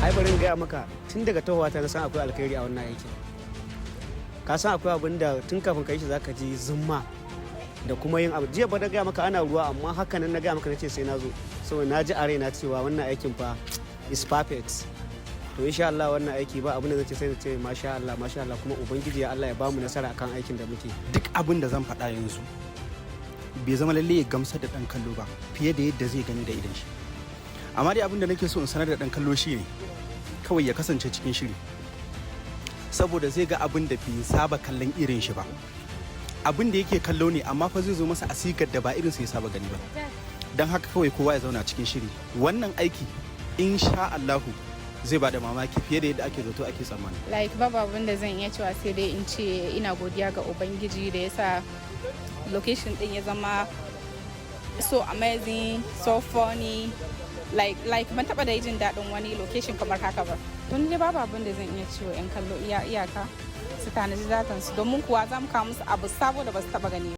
ai bari in gaya maka tun daga tahowa ta na san akwai alkhairi a wannan aikin. Ka san akwai abin da tun kafin ka yi shi zaka ji zumma da kuma yin abu. Jiya ba da gaya maka ana ruwa amma haka nan na gaya maka nace sai na zo saboda na ji a raina cewa wannan aikin fa is perfect. To insha Allah wannan aiki ba abin da zan ce sai na ce masha Allah kuma ubangiji ya Allah ya bamu nasara akan aikin da muke. Duk abin da zan faɗa yanzu bai zama lalle ya gamsar da ɗan kallo ba fiye da yadda zai gani da idan shi. Amma dai abin da nake so in sanar da ɗan kallo shi ne kawai ya kasance cikin shiri, saboda zai ga abin da bai saba kallon irin shi ba. Abin da yake kallo ne amma fa zai zo masa asigar da ba irin sa ya saba gani ba. Don haka kawai kowa ya zauna cikin shiri. Wannan aiki insha Allahu zai bada mamaki fiye da yadda ake zato ake tsammani. Like babu abin da zan iya cewa sai dai in ce ina godiya ga ubangiji da yasa location din ya zama so amazing, so funny. Like ban taba da jin daɗin wani location kamar haka ba. Don dai babu abin da zan iya cewa 'yan kallo iyaka su tanaji datan su, domin kuwa za mu kawo musu abu sabo da ba su taba gani.